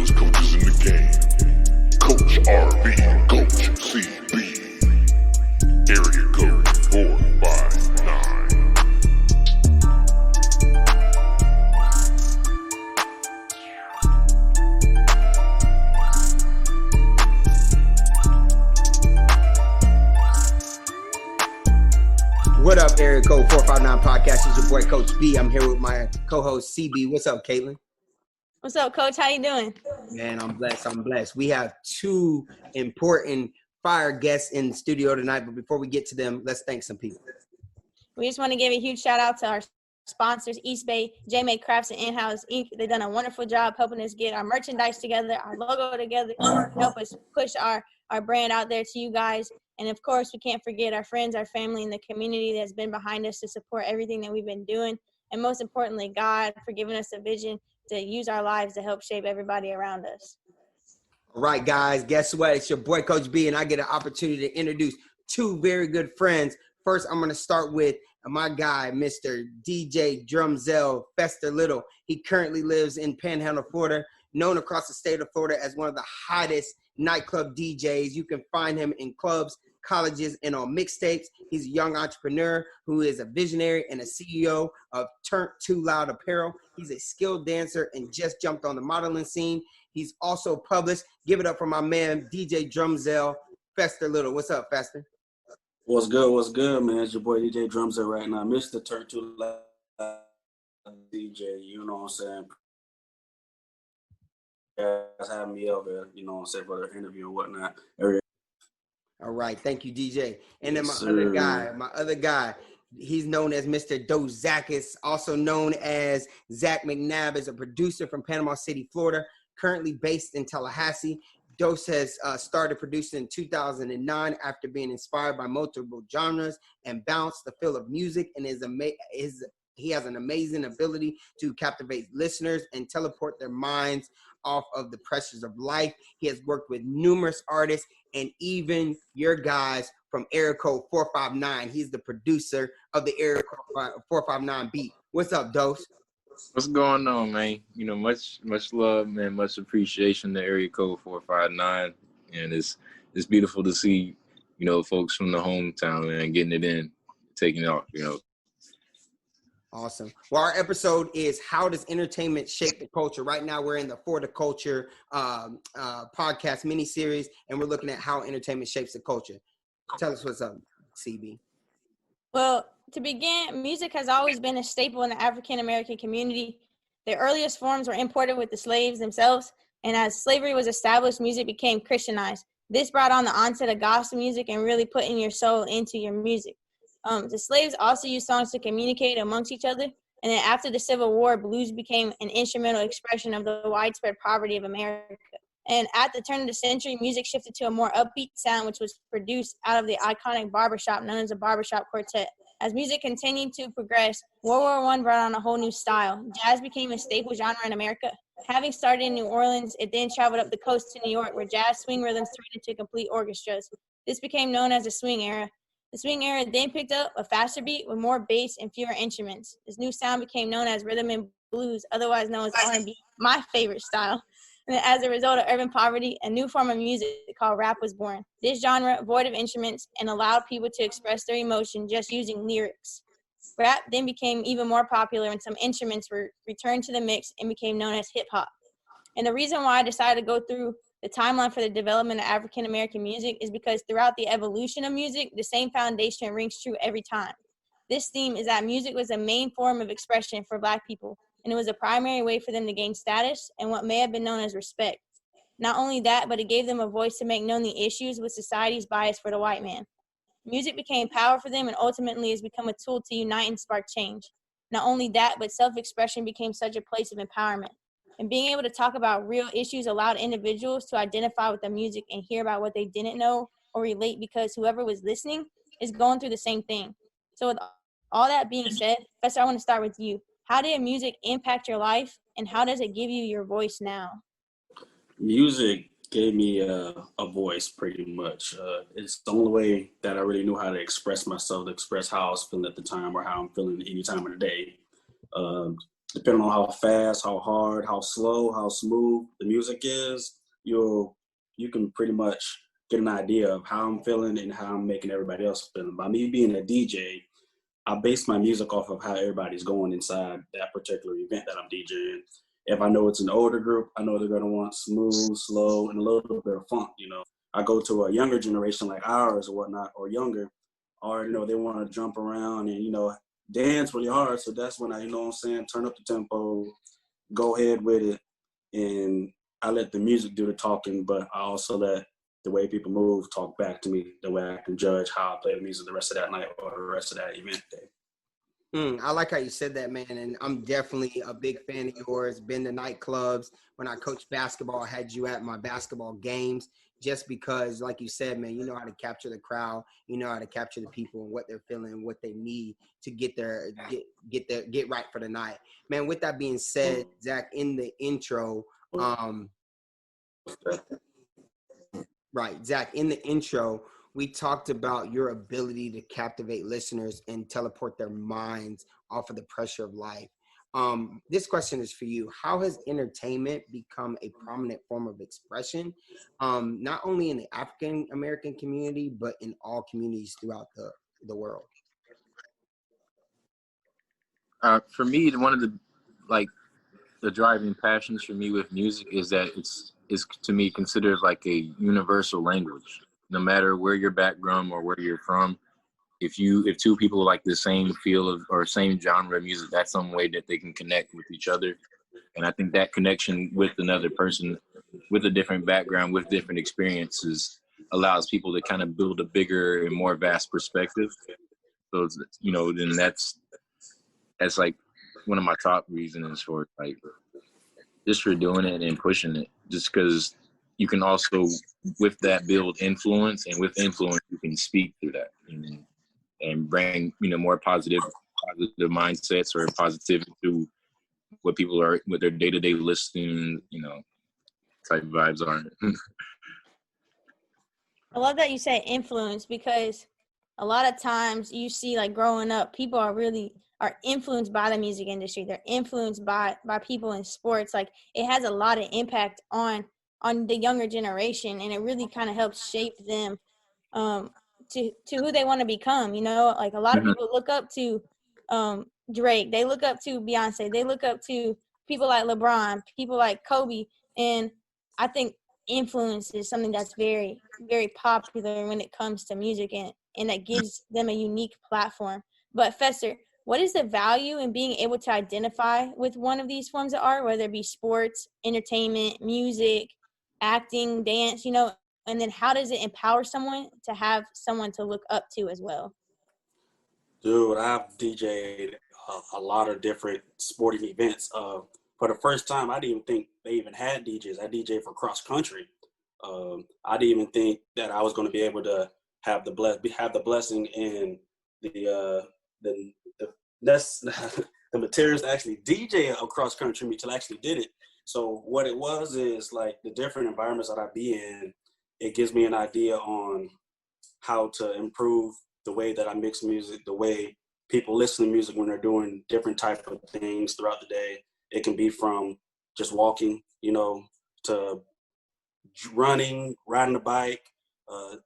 realest coaches in the game. Coach RB, Coach CB. Area code 459. What up, Area Code 459 Podcast? It's your boy, Coach B. I'm here with my co-host, CB. What's up, Caitlin? What's up, Coach? How you doing? Man, I'm blessed. We have two important fire guests in the studio tonight, but before we get to them, let's thank some people. We just want to give a huge shout out to our sponsors, East Bay, J-Made Crafts and In-House Inc. They've done a wonderful job helping us get our merchandise together, our logo together, help us push our brand out there to you guys. And, of course, we can't forget our friends, our family, and the community that's been behind us to support everything that we've been doing. And most importantly, God for giving us a vision to use our lives to help shape everybody around us. All right, guys, guess what? It's your boy, Coach B, and I get an opportunity to introduce two very good friends. First, I'm going to start with my guy, Mr. DJ Drumzell, Fester Little. He currently lives in Panhandle, Florida, known across the state of Florida as one of the hottest nightclub DJs. You can find him in clubs, colleges, and on mixtapes. He's a young entrepreneur who is a visionary and a CEO of Turn Too Loud Apparel. He's a skilled dancer and just jumped on the modeling scene. He's also published. Give it up for my man, DJ Drumzell, Fester Little. What's up, Fester? What's good, man? It's your boy, DJ Drumzell right now. Mr. Turn Too Loud DJ, you know what I'm saying? Guys having me up there, you know what I'm saying, for the interview and whatnot. All right, thank you, DJ. And then Yes, my other guy, he's known as Mr. Zachys, also known as Zach McNabb, is a producer from Panama City, Florida, currently based in Tallahassee. Dose has started producing in 2009 after being inspired by multiple genres and balanced the feel of music, and he has an amazing ability to captivate listeners and teleport their minds off of the pressures of life. He has worked with numerous artists and even your guys from Area Code 459. He's the producer of the Area Code 459 beat. What's up, Dose? What's going on, man? You know, much love, man, much appreciation to Area Code 459. And it's beautiful to see, you know, folks from the hometown, man, getting it in, taking it off, you know. Awesome. Well, our episode is How Does Entertainment Shape the Culture? Right now, we're in the For the Culture podcast mini-series, and we're looking at how entertainment shapes the culture. Tell us what's up, CB. Well, to begin, music has always been a staple in the African-American community. The earliest forms were imported with the slaves themselves, and as slavery was established, music became Christianized. This brought on the onset of gospel music and really putting your soul into your music. The slaves also used songs to communicate amongst each other, and then after the Civil War, blues became an instrumental expression of the widespread poverty of America. And at the turn of the century, music shifted to a more upbeat sound, which was produced out of the iconic barbershop known as the barbershop quartet. As music continued to progress, World War I brought on a whole new style. Jazz became a staple genre in America. Having started in New Orleans, it then traveled up the coast to New York, where jazz swing rhythms turned into complete orchestras. This became known as the swing era. The swing era then picked up a faster beat with more bass and fewer instruments. This new sound became known as rhythm and blues, otherwise known as R&B, my favorite style. And as a result of urban poverty, a new form of music called rap was born. This genre, void of instruments, and allowed people to express their emotion just using lyrics. Rap then became even more popular when some instruments were returned to the mix and became known as hip-hop. And the reason why I decided to go through the timeline for the development of African-American music is because throughout the evolution of music, the same foundation rings true every time. This theme is that music was the main form of expression for Black people, and it was a primary way for them to gain status and what may have been known as respect. Not only that, but it gave them a voice to make known the issues with society's bias for the white man. Music became power for them and ultimately has become a tool to unite and spark change. Not only that, but self-expression became such a place of empowerment. And being able to talk about real issues allowed individuals to identify with the music and hear about what they didn't know or relate because whoever was listening is going through the same thing. So with all that being said, Fester, I want to start with you. How did music impact your life, and how does it give you your voice now? Music gave me a voice pretty much. It's the only way that I really knew how to express myself, to express how I was feeling at the time or how I'm feeling any time of the day. depending on how fast, how hard, how slow, how smooth the music is, you can pretty much get an idea of how I'm feeling and how I'm making everybody else feel. By me being a DJ, I base my music off of how everybody's going inside that particular event that I'm DJing. If I know it's an older group, I know they're gonna want smooth, slow, and a little bit of funk, you know. I go to a younger generation like ours or whatnot, or younger, or, you know, they wanna jump around and, you know, dance really hard. So that's when I, you know what I'm saying, turn up the tempo, go ahead with it. And I let the music do the talking, but I also let the way people move talk back to me, the way I can judge how I play the music the rest of that night or the rest of that event day. I like how you said that, man. And I'm definitely a big fan of yours. Been to nightclubs. When I coached basketball, I had you at my basketball games just because, like you said, man, you know how to capture the crowd. You know how to capture the people and what they're feeling, what they need to get right for the night. Man, with that being said, Zach, in the intro, Zach, in the intro, we talked about your ability to captivate listeners and teleport their minds off of the pressure of life. This question is for you. How has entertainment become a prominent form of expression, not only in the African American community, but in all communities throughout the world? For me, one of the driving passions for me with music is that it's to me considered like a universal language. No matter where your background or where you're from, if two people like the same feel of or same genre of music, that's some way that they can connect with each other. And I think that connection with another person with a different background, with different experiences, allows people to kind of build a bigger and more vast perspective. So, you know, then that's like one of my top reasons for like just for doing it and pushing it, just because you can also with that build influence, and with influence you can speak through that and bring, you know, more positive mindsets or positivity to what people are with their day-to-day listening, you know, type vibes are. I love that you say influence, because a lot of times you see, like, growing up, people are influenced by the music industry. They're influenced by people in sports. Like, it has a lot of impact on the younger generation, and it really kind of helps shape them to who they want to become. You know, like, a lot of people look up to Drake. They look up to Beyonce. They look up to people like LeBron, people like Kobe. And I think influence is something that's very, very popular when it comes to music, and that gives them a unique platform. But Fester, what is the value in being able to identify with one of these forms of art, whether it be sports, entertainment, music, acting, dance, you know, and then how does it empower someone to have someone to look up to as well? Dude, I've DJ'd a lot of different sporting events. For the first time, I didn't even think they even had DJs. I DJ'd for cross country. I didn't even think that I was going to be able to have the blessing and the materials to actually DJ a cross country meet till I actually did it. So what it was is, like, the different environments that I be in, it gives me an idea on how to improve the way that I mix music, the way people listen to music when they're doing different type of things throughout the day. It can be from just walking, you know, to running, riding a bike,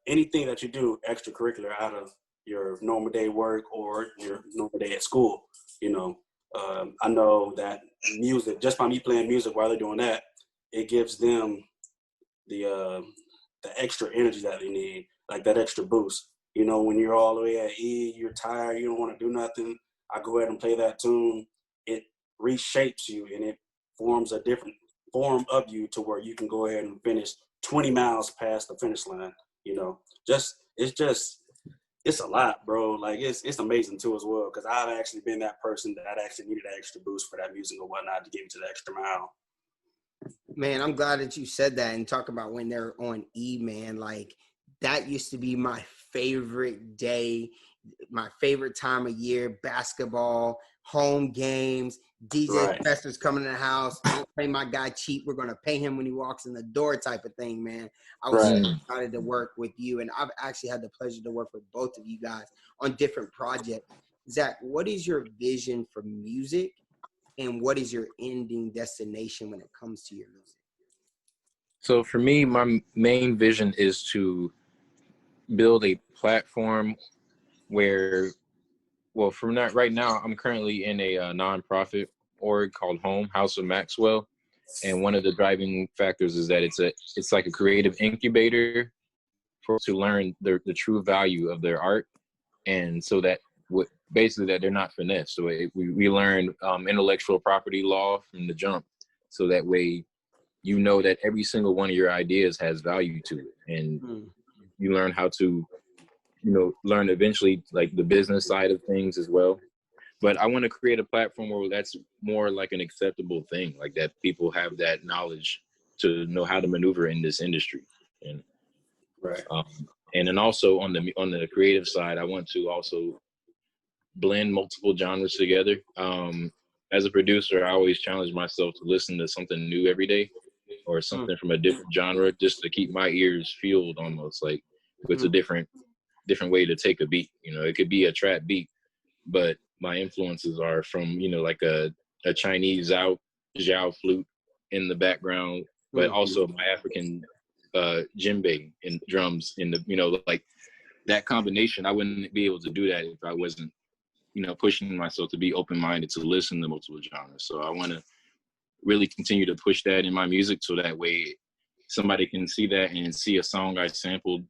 anything that you do extracurricular out of your normal day work or your normal day at school. You know, I know that music, just by me playing music while they're doing that, it gives them the extra energy that they need, like that extra boost. You know, when you're all the way at E, you're tired, you don't want to do nothing, I go ahead and play that tune. It reshapes you and it forms a different form of you to where you can go ahead and finish 20 miles past the finish line. You know, it's a lot, bro. Like, it's amazing too as well, because I've actually been that person that actually needed that extra boost for that music or whatnot to get me to the extra mile. Man, I'm glad that you said that and talk about when they're on E, man. Like, that used to be my favorite day, my favorite time of year. Basketball, home games, DJ Fester's coming to the house. Don't pay my guy cheap. We're going to pay him when he walks in the door type of thing, man. I was so excited to work with you, and I've actually had the pleasure to work with both of you guys on different projects. Zach, what is your vision for music and what is your ending destination when it comes to your music? So for me, my main vision is to build a platform where, well, from that right now, I'm currently in a nonprofit org called House of Maxwell. And one of the driving factors is that it's like a creative incubator for to learn the true value of their art. And so that basically that they're not finessed. So we learn intellectual property law from the jump. So that way, you know that every single one of your ideas has value to it. And you learn how to, learn eventually like the business side of things as well. But I want to create a platform where that's more like an acceptable thing, like that people have that knowledge to know how to maneuver in this industry. And Right. and then also on the creative side, I want to also blend multiple genres together. As a producer, I always challenge myself to listen to something new every day, or something from a different genre, just to keep my ears fueled, almost like with a different way to take a beat. It could be a trap beat, but my influences are from, like a Chinese Zhao flute in the background, but also my African djembe and drums in the, like that combination. I wouldn't be able to do that if I wasn't, pushing myself to be open-minded to listen to multiple genres. So I want to really continue to push that in my music, so that way somebody can see that and see a song I sampled,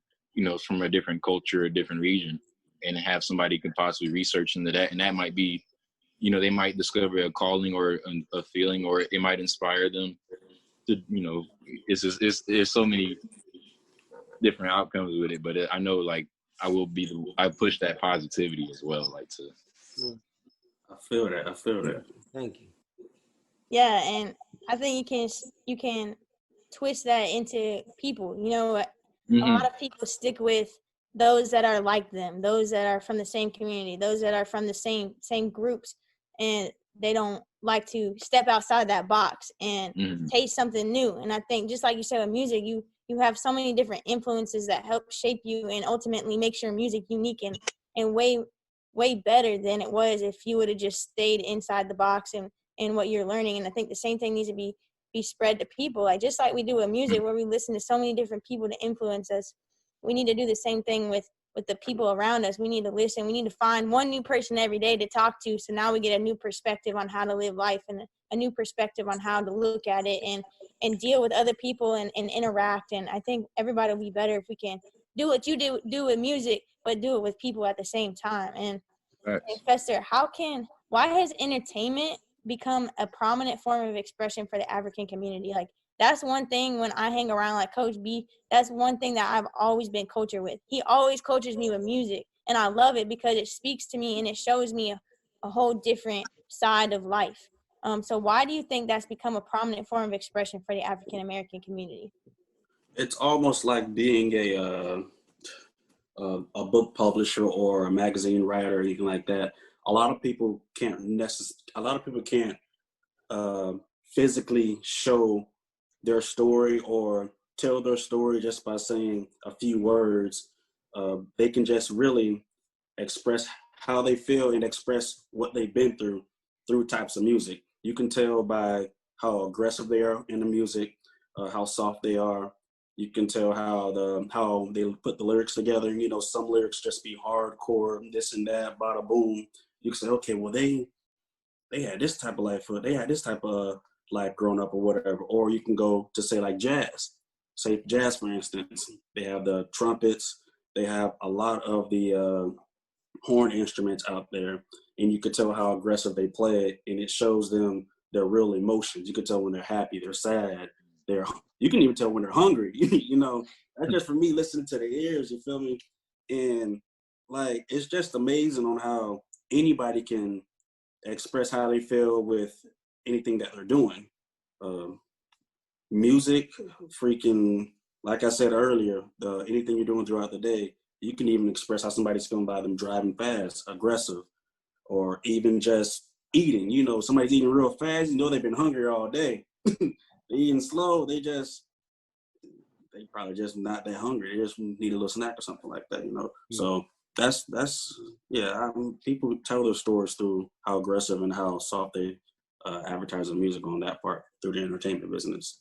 from a different culture, a different region, and have somebody could possibly research into that. And that might be, they might discover a calling or a feeling, or it might inspire them to, there's so many different outcomes with it. But I know, like, I push that positivity as well, like to. I feel that. Thank you. Yeah, and I think you can twist that into people. A lot of people stick with those that are like them, those that are from the same community, those that are from the same groups, and they don't like to step outside that box and taste something new. And I think, just like you said with music, you have so many different influences that help shape you and ultimately makes your music unique and way better than it was if you would have just stayed inside the box and what you're learning. And I think the same thing needs to be spread to people. Like, just like we do with music, where we listen to so many different people to influence us, we need to do the same thing with the people around us. We need to listen. We need to find one new person every day to talk to. So now we get a new perspective on how to live life, and a new perspective on how to look at it and deal with other people and interact. And I think everybody will be better if we can do what you do with music, but do it with people at the same time. And Fester, why has entertainment become a prominent form of expression for the African community? Like, that's one thing when I hang around like Coach B, that's one thing that I've always been cultured with. He always coaches me with music, and I love it because it speaks to me and it shows me a whole different side of life. So why do you think that's become a prominent form of expression for the African American community? It's almost like being a book publisher or a magazine writer or anything like that. A lot of people can't physically show their story or tell their story just by saying a few words. They can just really express how they feel and express what they've been through types of music. You can tell by how aggressive they are in the music, how soft they are. You can tell how they put the lyrics together. Some lyrics just be hardcore, this and that, bada boom. You can say, okay, well, they had this type of life, or they had this type of life growing up or whatever. Or you can go to say like jazz. Say jazz, for instance. They have the trumpets. They have a lot of the horn instruments out there. And you can tell how aggressive they play it. And it shows them their real emotions. You can tell when they're happy, they're sad. You can even tell when they're hungry. That's just for me listening to their ears, you feel me? And like, it's just amazing on how anybody can express how they feel with anything that they're doing. Music, freaking, like I said earlier, anything you're doing throughout the day, you can even express how somebody's feeling by them driving fast, aggressive, or even just eating. Somebody's eating real fast, they've been hungry all day. They eating slow, they probably just not that hungry. They just need a little snack or something like that, So that's people tell their stories through how aggressive and how soft advertising music on that part through the entertainment business.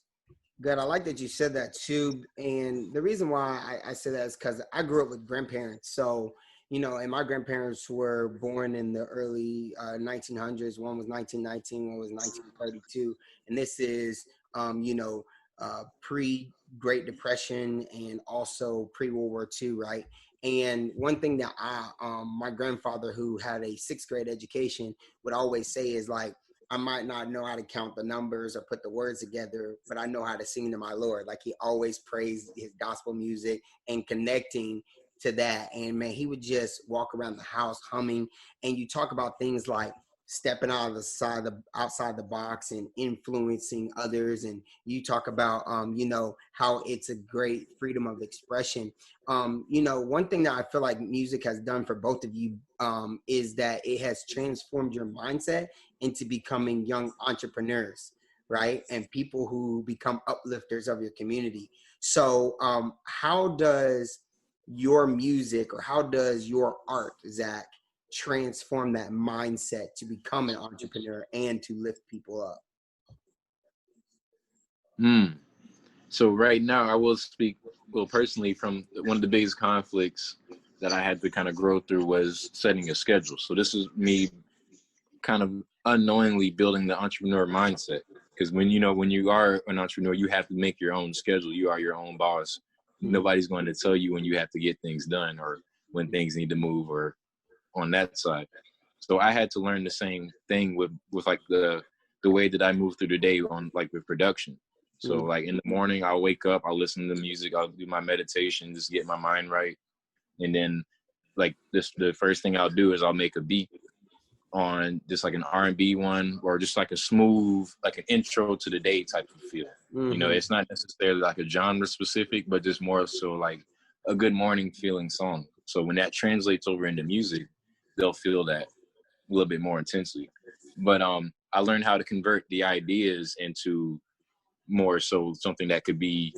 Good. I like that you said that too. And the reason why I said that is because I grew up with grandparents. So, you know, and my grandparents were born in the early 1900s. One was 1919, one was 1932. And this is, you know, pre-Great Depression and also pre-World War II, right? And one thing that my grandfather, who had a sixth grade education, would always say is like, I might not know how to count the numbers or put the words together, but I know how to sing to my Lord. Like he always praised his gospel music and connecting to that. And man, he would just walk around the house humming. And you talk about things like stepping outside the box and influencing others. And you talk about, you know, how it's a great freedom of expression. You know, one thing that I feel like music has done for both of you is that it has transformed your mindset into becoming young entrepreneurs, right? And people who become uplifters of your community. So how does your music or how does your art, Zach, transform that mindset to become an entrepreneur and to lift people up? So right now I will speak, well, personally, from one of the biggest conflicts that I had to kind of grow through was setting a schedule. So this is me kind of unknowingly building the entrepreneur mindset. Because when you are an entrepreneur, you have to make your own schedule. You are your own boss. Nobody's going to tell you when you have to get things done or when things need to move or on that side. So I had to learn the same thing with like the way that I move through the day on like with production. So like in the morning, I'll wake up, I'll listen to music, I'll do my meditation, just get my mind right. And then like the first thing I'll do is I'll make a beat on just like an R&B one or just like a smooth, like an intro to the day type of feel. You know, it's not necessarily like a genre specific, but just more so like a good morning feeling song. So when that translates over into music, they'll feel that a little bit more intensely. But I learned how to convert the ideas into more so something that could be,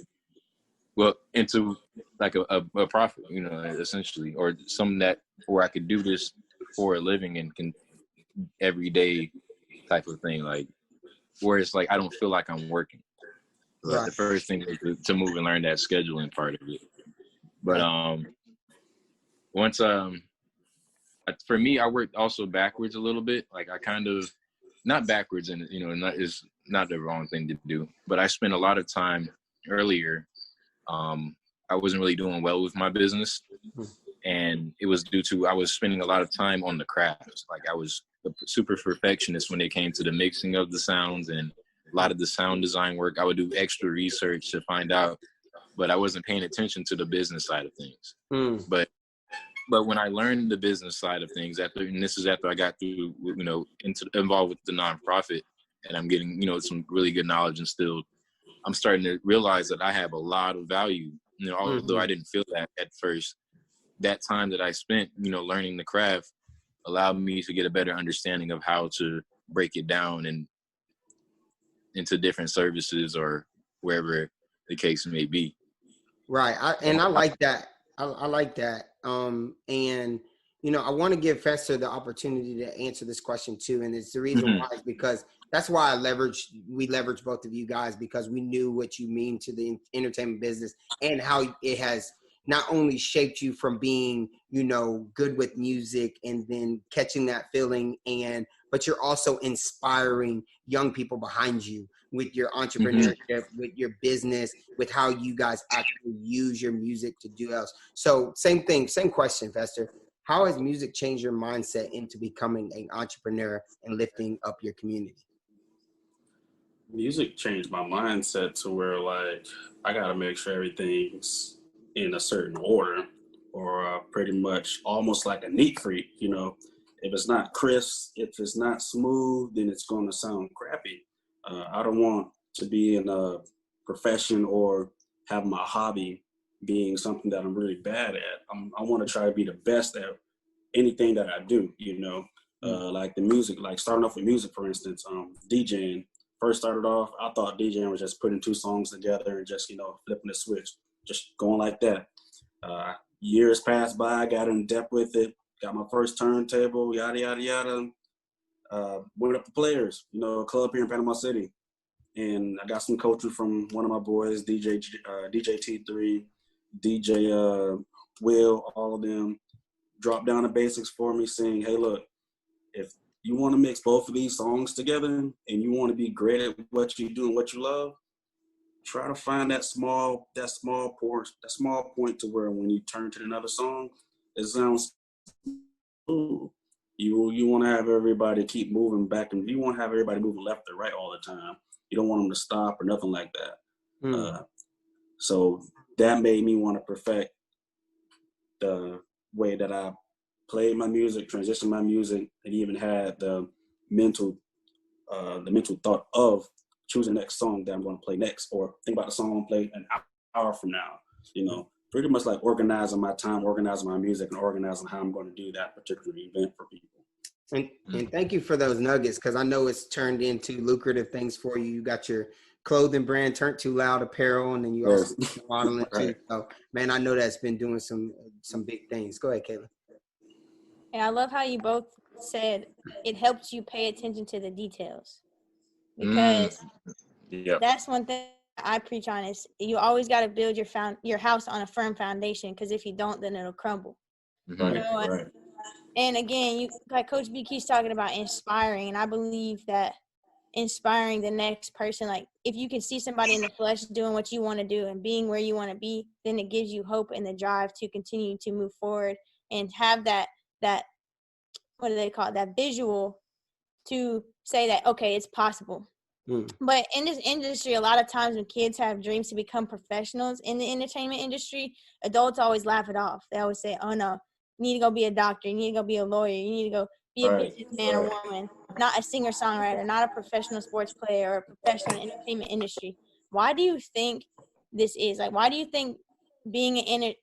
well, into like a profit, you know, essentially, or something that where I could do this for a living and can everyday type of thing, like where it's like I don't feel like I'm working. Right. The first thing is to move and learn that scheduling part of it. But once for me, I worked also backwards a little bit. Like I kind of not backwards, and you know, is not the wrong thing to do. But I spent a lot of time earlier. I wasn't really doing well with my business, and it was due to I was spending a lot of time on the crafts. Like I was a super perfectionist when it came to the mixing of the sounds and a lot of the sound design work. I would do extra research to find out, but I wasn't paying attention to the business side of things. But when I learned the business side of things, and this is after I got through, you know, involved with the nonprofit, and I'm getting, you know, some really good knowledge instilled, I'm starting to realize that I have a lot of value. You know, although I didn't feel that at first, that time that I spent, you know, learning the craft allowed me to get a better understanding of how to break it down and into different services or wherever the case may be. Right. I like that. I like that. And, you know, I want to give Fester the opportunity to answer this question too. And it's the reason why is because that's why we leveraged both of you guys, because we knew what you mean to the entertainment business and how it has not only shaped you from being, you know, good with music and then catching that feeling, but you're also inspiring young people behind you with your entrepreneurship, with your business, with how you guys actually use your music to do else. So same thing, same question, Fester. How has music changed your mindset into becoming an entrepreneur and lifting up your community? Music changed my mindset to where like I gotta make sure everything's in a certain order, or pretty much almost like a neat freak. You know, if it's not crisp, if it's not smooth, then it's going to sound crappy. I don't want to be in a profession or have my hobby being something that I'm really bad at. I want to try to be the best at anything that I do. You know, like the music, like starting off with music, for instance, DJing. First started off, I thought DJing was just putting two songs together and just, you know, flipping the switch, just going like that. Years passed by, got in depth with it, got my first turntable, yada, yada, yada. went up to Players, you know, a club here in Panama City. And I got some coaching from one of my boys, DJ T3, DJ Will, all of them. Dropped down the basics for me, saying, hey, look, if you want to mix both of these songs together and you want to be great at what you do and what you love, try to find that small point to where when you turn to another song, it sounds smooth. You want to have everybody keep moving back, and you want to have everybody moving left or right all the time. You don't want them to stop or nothing like that. So that made me want to perfect the way that I played my music, transitioned my music, and even had the mental thought of choosing the next song that I'm going to play next, or think about the song I'm going to play an hour from now. You know, pretty much like organizing my time, organizing my music, and organizing how I'm going to do that particular event for people. And thank you for those nuggets, because I know it's turned into lucrative things for you. You got your clothing brand, Turn Too Loud Apparel, and then you also modeling too. So, man, I know that's been doing some big things. Go ahead, Kayla. And I love how you both said it helps you pay attention to the details, because that's one thing I preach on is you always got to build your house on a firm foundation, because if you don't, then it'll crumble. Right, you know? right. And again, like Coach B keeps talking about inspiring, and I believe that inspiring the next person, like if you can see somebody in the flesh doing what you want to do and being where you want to be, then it gives you hope and the drive to continue to move forward and have that what do they call it, that visual to say that, okay, it's possible. But in this industry, a lot of times when kids have dreams to become professionals in the entertainment industry, adults always laugh it off. They always say, oh no, you need to go be a doctor, you need to go be a lawyer, you need to go be a businessman or woman, not a singer-songwriter, not a professional sports player or a professional in the entertainment industry. Why do you think this is? Like, why do you think being a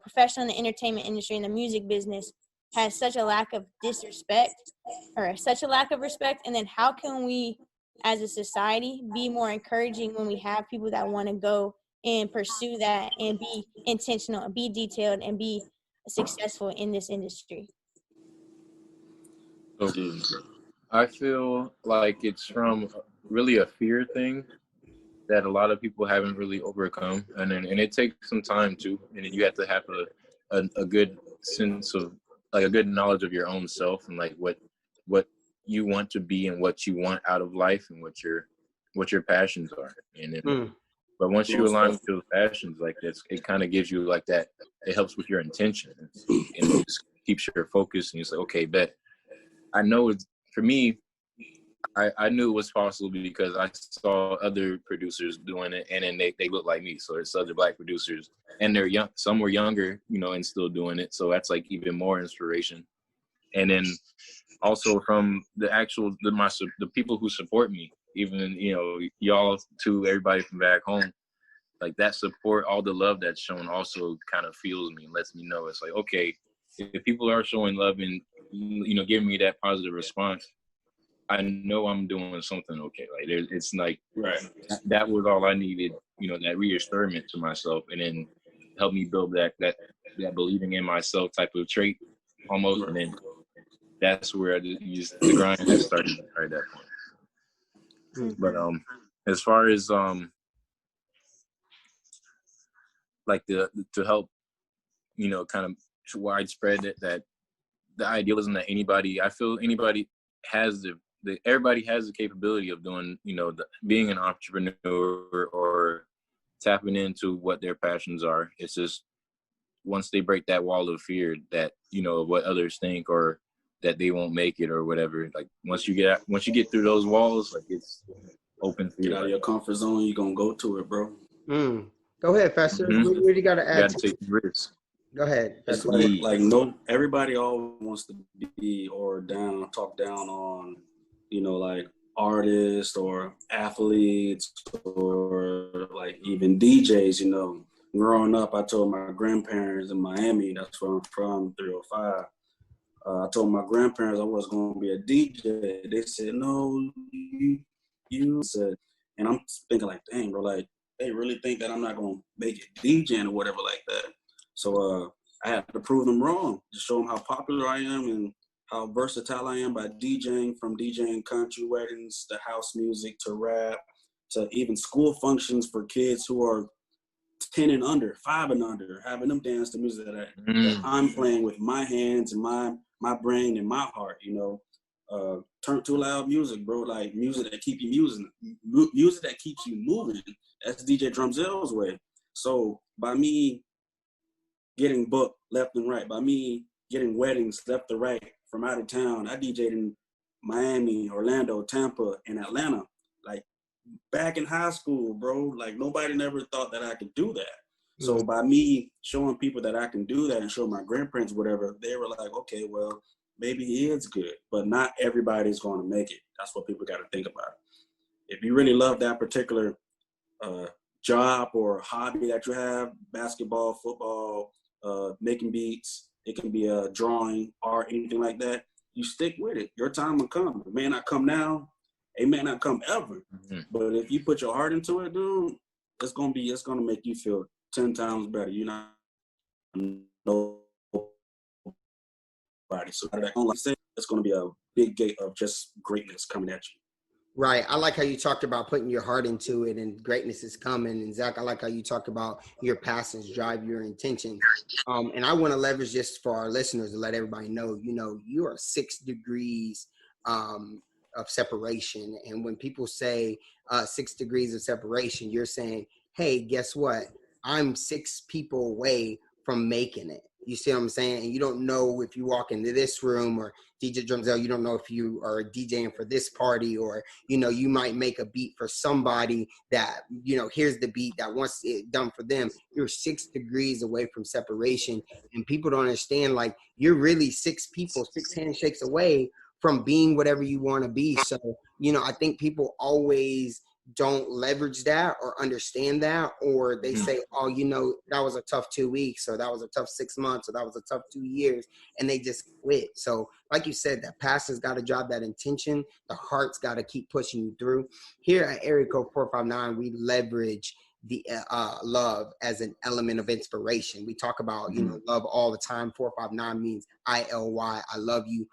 professional in the entertainment industry, in the music business, has such a lack of disrespect or such a lack of respect? And then how can we as a society be more encouraging when we have people that want to go and pursue that and be intentional and be detailed and be successful in this industry? Okay. I feel like it's from really a fear thing that a lot of people haven't really overcome, and it takes some time too, and then you have to have a good sense of, like, a good knowledge of your own self and like what you want to be and what you want out of life and what your passions are. And then, but once you align with those passions, like this, it kind of gives you like that. It helps with your intention and it just keeps your focus. And you say, okay, bet. I know it's for me. I knew it was possible because I saw other producers doing it, and then they look like me. So there's other Black producers, and they're young. Some were younger, and still doing it. So that's like even more inspiration. And then also from the people who support me, even y'all too, everybody from back home, like that support, all the love that's shown also kind of fuels me and lets me know it's like, okay, if people are showing love and giving me that positive response, I know I'm doing something okay. Like it's like that was all I needed, that reassurance to myself, and then help me build that believing in myself type of trait almost, and then that's where the grind has started at that point. But as far as like to help, kind of widespread that the idealism that everybody has the capability of doing, being an entrepreneur or tapping into what their passions are. It's just once they break that wall of fear that, what others think or that they won't make it or whatever. Like once you get through those walls, like it's open for you. Get out of your comfort zone, you're going to go to it, bro. Go ahead, Fester. What you got to add? You got to take risks. Go ahead. It's everybody always wants to be talk down on, like artists or athletes or like even DJs, Growing up, I told my grandparents in Miami, that's where I'm from, 305. I told my grandparents I was going to be a DJ. They said, no, you said, and I'm thinking like, dang, bro, like they really think that I'm not going to make it DJing or whatever like that. So I had to prove them wrong, to show them how popular I am and how versatile I am by DJing, from DJing country weddings to house music to rap to even school functions for kids who are 10 and under, 5 and under, having them dance to music that I'm playing with my hands and my brain and my heart, you know. Turn to loud music, bro, like music that keep you music that keeps you moving. That's DJ Drumzell's way. So by me getting booked left and right, by me getting weddings left and right from out of town, I DJ'd in Miami, Orlando, Tampa, and Atlanta. Like back in high school, bro, like nobody never thought that I could do that. So by me showing people that I can do that and showing my grandparents whatever, they were like, okay, well, maybe he is good, but not everybody's going to make it. That's what people got to think about. If you really love that particular job or hobby that you have, basketball, football, making beats, it can be a drawing, art, anything like that, you stick with it. Your time will come. It may not come now. It may not come ever. But if you put your heart into it, dude, it's going to make you feel 10 times better. You're not nobody. So like I said, it's going to be a big gate of just greatness coming at you. Right. I like how you talked about putting your heart into it and greatness is coming. And Zach, I like how you talked about your passions drive your intentions. And I want to leverage this for our listeners to let everybody know, you know, you are 6 degrees of separation. And when people say 6 degrees of separation, you're saying, hey, guess what? I'm 6 people away from making it. You see what I'm saying? And you don't know if you walk into this room or DJ Drumzell, you don't know if you are DJing for this party or, you know, you might make a beat for somebody that, you know, here's the beat that wants it done for them. You're 6 degrees away from separation. And people don't understand, like, you're really 6 people, 6 handshakes away from being whatever you want to be. So, you know, I think people always don't leverage that or understand that, or they say, oh, you know, that was a tough 2 weeks, or that was a tough 6 months, or that was a tough 2 years, and they just quit. So like you said, that passion's got to drive that intention. The heart's got to keep pushing you through. Here at Area Code 459, we leverage the love as an element of inspiration. We talk about, you know, love all the time. 459 means ILY, I love you.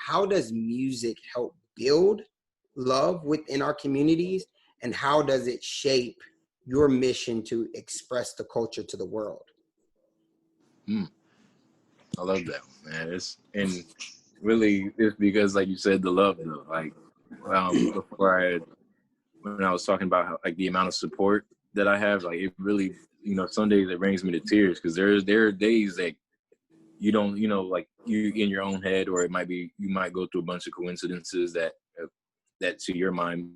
How does music help build love within our communities? And how does it shape your mission to express the culture to the world? I love that, man. And really, it's because, like you said, the love, though. Like, before when I was talking about how, like, the amount of support that I have, like, it really, you know, some days it brings me to tears, because there are days that you don't, you know, like, you in your own head, or it might be, you might go through a bunch of coincidences that to your mind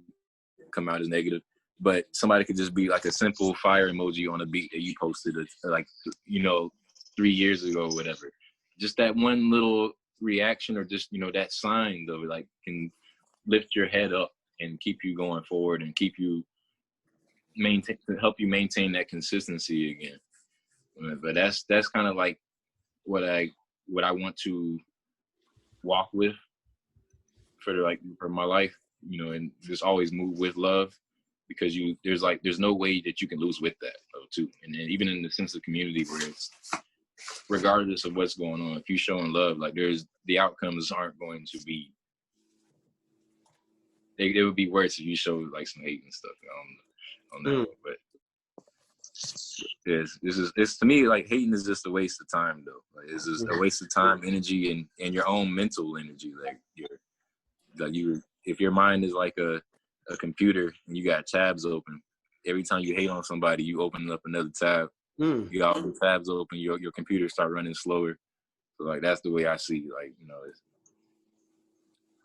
come out as negative, but somebody could just be like a simple fire emoji on a beat that you posted, like, you know, 3 years ago or whatever. Just that one little reaction, or just, you know, that sign, though, like, can lift your head up and keep you going forward and keep you help you maintain that consistency again. But that's kind of like what I want to walk with for my life, you know, and just always move with love, because there's no way that you can lose with that, though, too. And then even in the sense of community, where it's, regardless of what's going on, if you're showing love, like, the outcomes aren't going to be, they would be worse if you show, like, some hate and stuff. I don't know, but it's to me, like, hating is just a waste of time, though. Like, it's just a waste of time, energy, and your own mental energy. Like, if your mind is like a computer and you got tabs open, every time you hate on somebody, you open up another tab. You got all the tabs open, your computer start running slower. So, like, that's the way I see, like, you know.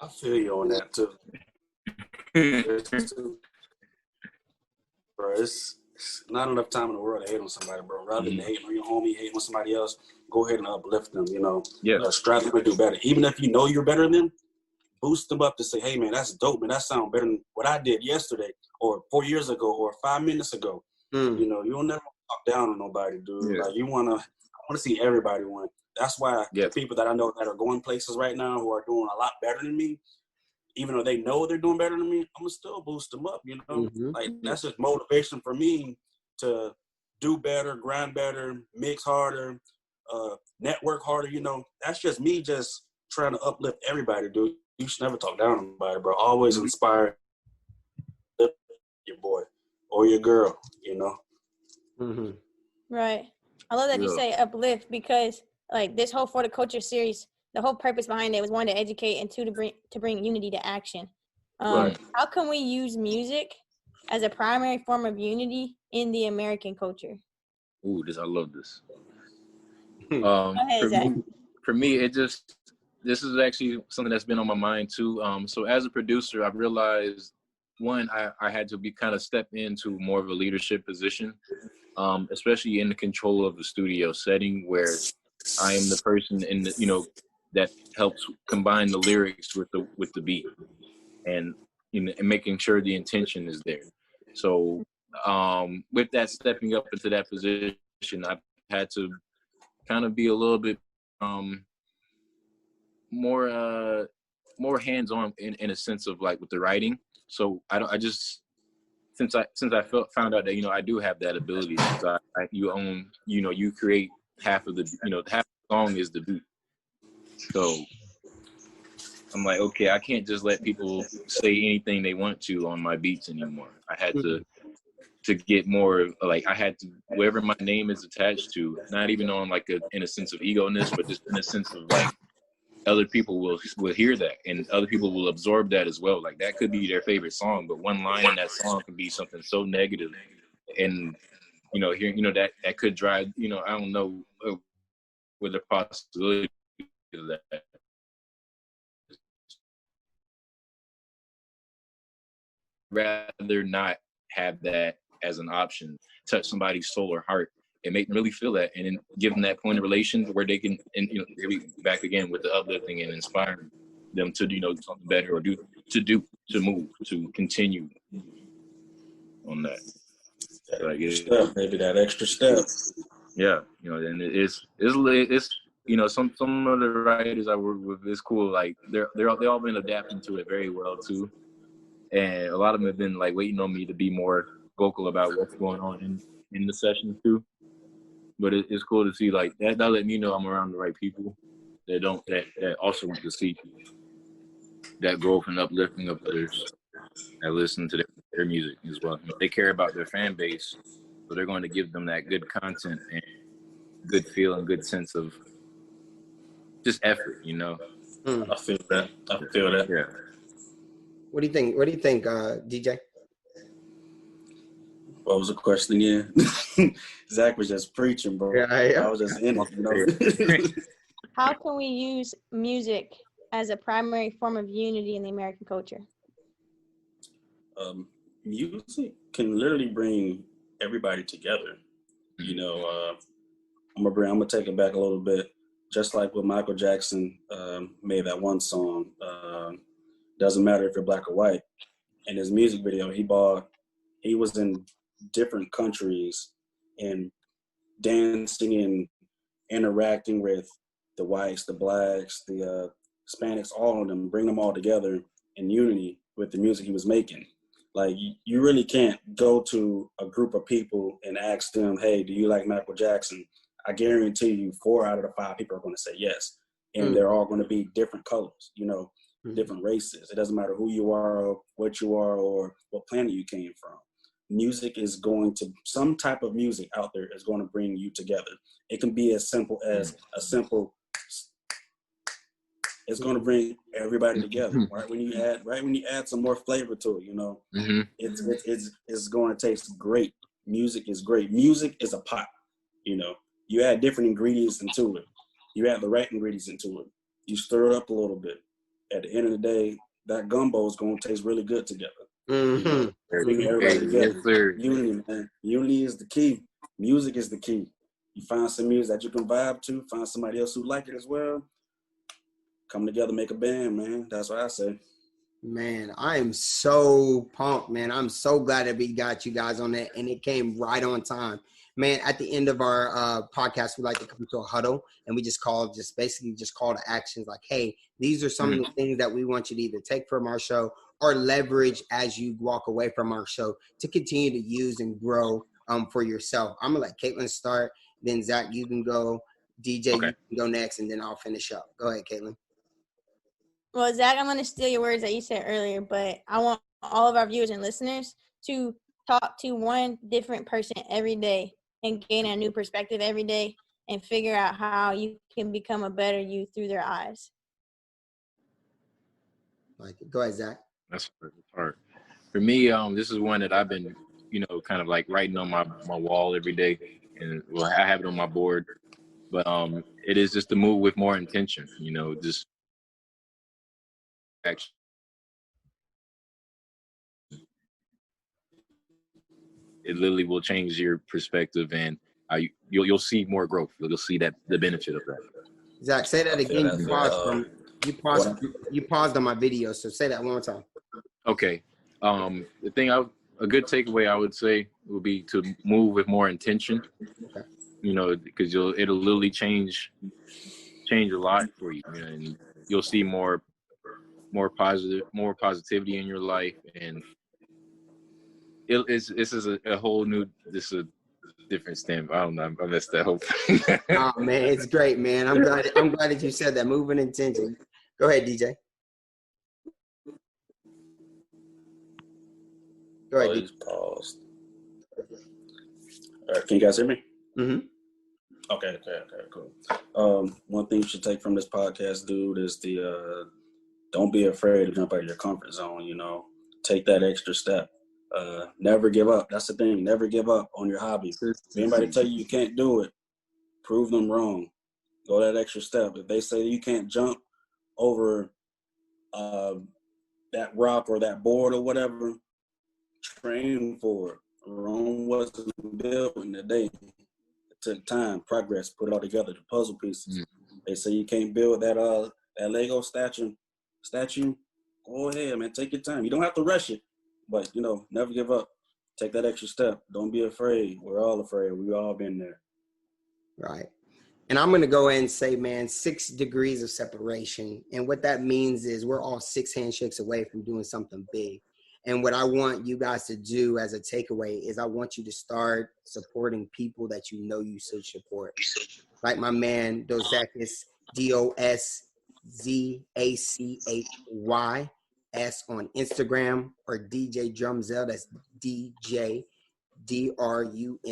I feel you on that too. Bro, it's not enough time in the world to hate on somebody, bro. Rather than hating on your homie, hating on somebody else, go ahead and uplift them, you know. Strive to do better. Even if you know you're better than them, boost them up to say, hey, man, that's dope, man. That sounds better than what I did yesterday or 4 years ago or 5 minutes ago. You know, you'll never talk down on nobody, dude. Like, I want to see everybody win. That's why people that I know that are going places right now who are doing a lot better than me, even though they know they're doing better than me, I'm going to still boost them up, you know? Like, that's just motivation for me to do better, grind better, mix harder, network harder, you know? That's just me just trying to uplift everybody, dude. You should never talk down on anybody, bro. Always inspire your boy or your girl, you know. Mm-hmm. Right. I love that you Yeah. say uplift, because like this whole For the Culture series, the whole purpose behind it was, one, to educate, and two, to bring unity to action. Right. How can we use music as a primary form of unity in the American culture? Ooh, I love this. Go ahead, Zach. For me, this is actually something that's been on my mind too. So as a producer, I've realized, one, I had to be kind of step into more of a leadership position, especially in the control of the studio setting, where I am the person that helps combine the lyrics with the beat, and and making sure the intention is there. So with that, stepping up into that position, I've had to kind of be a little bit more hands-on in a sense of like with the writing. So since I found out that I do have that ability, since you create half of the half the song is the beat. So I'm like, okay, I can't just let people say anything they want to on my beats anymore. I had to get more, like, I had to, wherever my name is attached to, not even on like in a sense of ego-ness, but just in a sense of like other people will hear that, and other people will absorb that as well. Like, that could be their favorite song, but one line in that song can be something so negative, and hearing that could drive, I don't know, with the possibility of that. Rather not have that as an option, touch somebody's soul or heart and make them really feel that, and then give them that point of relation where they can, and maybe back again with the uplifting and inspiring them to do something better, or to move, to continue on that. Like, Maybe that extra step. Yeah, and it's some of the writers I work with, it's cool. Like, they all been adapting to it very well too. And a lot of them have been like waiting on me to be more vocal about what's going on in the session too. But it's cool to see, like, that let me know I'm around the right people that also want to see that growth and uplifting of others that listen to their music as well. They care about their fan base, so they're going to give them that good content and good feel and good sense of just effort. I feel that. Yeah. What do you think? DJ? What was the question again? Zach was just preaching, bro. Yeah. I was just in it. How can we use music as a primary form of unity in the American culture? Music can literally bring everybody together. I'm gonna take it back a little bit. Just like when Michael Jackson made that one song, doesn't matter if you're black or white. In his music video, he was in different countries and dancing and interacting with the whites, the blacks, the Hispanics, all of them, bring them all together in unity with the music he was making. Like, you really can't go to a group of people and ask them, hey, do you like Michael Jackson? I guarantee you 4 out of the 5 people are going to say yes. And they're all going to be different colors, different races. It doesn't matter who you are or what you are or what planet you came from. Music is some type of music out there is going to bring you together. It can be as simple as it's going to bring everybody together. Right when you add some more flavor to it, it's going to taste great. Music is great. Music is a pot. You add different ingredients into it. You add the right ingredients into it. You stir it up a little bit. At the end of the day, that gumbo is going to taste really good together. Bring everybody together. Unity, man. Unity is the key. Music is the key. You find some music that you can vibe to. Find somebody else who like it as well. Come together, make a band, man. That's what I say. Man, I am so pumped, man. I'm so glad that we got you guys on that, and it came right on time. Man, at the end of our podcast, we like to come to a huddle, and we just call to actions like, hey, these are some of the things that we want you to either take from our show or leverage as you walk away from our show to continue to use and grow for yourself. I'm going to let Caitlin start. Then, Zach, you can go. DJ, You can go next, and then I'll finish up. Go ahead, Caitlin. Well, Zach, I'm going to steal your words that you said earlier, but I want all of our viewers and listeners to talk to one different person every day and gain a new perspective every day and figure out how you can become a better you through their eyes. Like, go ahead, Zach. That's hard. For me, this is one that I've been, kind of like writing on my wall every day, and well, I have it on my board. But it is just to move with more intention. Just action. It literally will change your perspective, and you'll see more growth. You'll see that the benefit of that. Zach, say that again. You paused on my video, so say that one more time. Okay. A good takeaway I would say would be to move with more intention. Okay. Because it'll literally change a lot for you, and you'll see more positivity in your life, and this is a whole new, this is a different stamp. I don't know. I missed that whole thing. Oh man, it's great, man. I'm glad that you said that. Moving intention. Go ahead, DJ. Go ahead. Please pause. All right, can you guys hear me? Mm-hmm. Okay, cool. One thing you should take from this podcast, dude, is don't be afraid to jump out of your comfort zone. Take that extra step. Never give up. That's the thing. Never give up on your hobby. If anybody tell you can't do it, prove them wrong. Go that extra step. If they say you can't jump over that rock or that board or whatever, train for it. Rome wasn't built in a day. It took time, progress, put it all together, the puzzle pieces. They say you can't build that Lego statue. Go ahead, man. Take your time. You don't have to rush it, but never give up. Take that extra step. Don't be afraid. We're all afraid. We've all been there. Right. And I'm going to go ahead and say, man, 6 degrees of separation. And what that means is we're all 6 handshakes away from doing something big. And what I want you guys to do as a takeaway is I want you to start supporting people that you should support. Like my man, Zachys, DOSZACHYS on Instagram, or DJ Drumzell. That's DJ DRUMZELL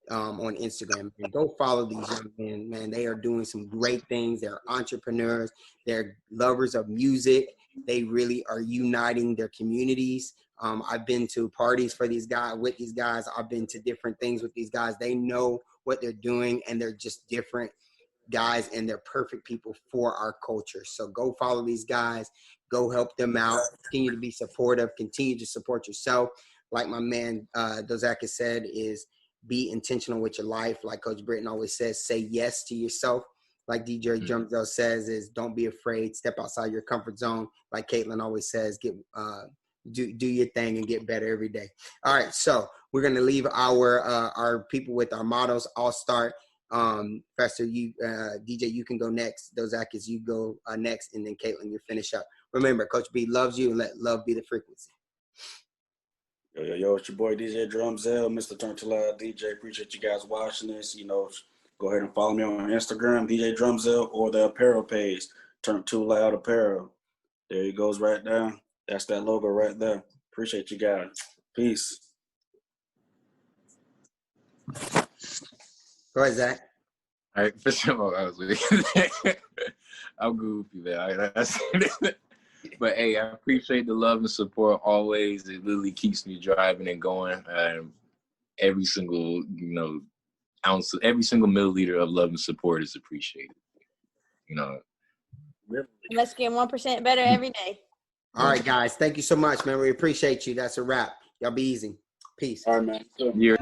on Instagram. And go follow these young men, man. They are doing some great things. They're entrepreneurs. They're lovers of music. They really are uniting their communities. I've been to parties with these guys. I've been to different things with these guys. They know what they're doing, and they're just different guys, and they're perfect people for our culture. So go follow these guys. Go help them out. Continue to be supportive. Continue to support yourself. Like my man Zachys said, is be intentional with your life. Like Coach Britton always says, say yes to yourself. Like DJ Drumzell says, is don't be afraid. Step outside your comfort zone. Like Caitlin always says, do your thing and get better every day. All right, so we're gonna leave our people with our mottos. I'll start. Professor, DJ, you can go next. Zachys, you go next, and then Caitlin, you finish up. Remember, Coach B loves you, and let love be the frequency. Yo, it's your boy DJ Drumzell, Mr. Turn to Loud DJ. Appreciate you guys watching this. Go ahead and follow me on Instagram, DJ Drumzell, or the apparel page, Turn Too Loud Apparel. There it goes right there. That's that logo right there. Appreciate you guys. Peace. Go ahead, Zach. All right, for sure. I'm goofy, man. But hey, I appreciate the love and support always. It literally keeps me driving and going. Every single, ounce, every single milliliter of love and support is appreciated. Let's get 1% better every day. All right, guys. Thank you so much, man. We appreciate you. That's a wrap. Y'all be easy. Peace. All right, man. You're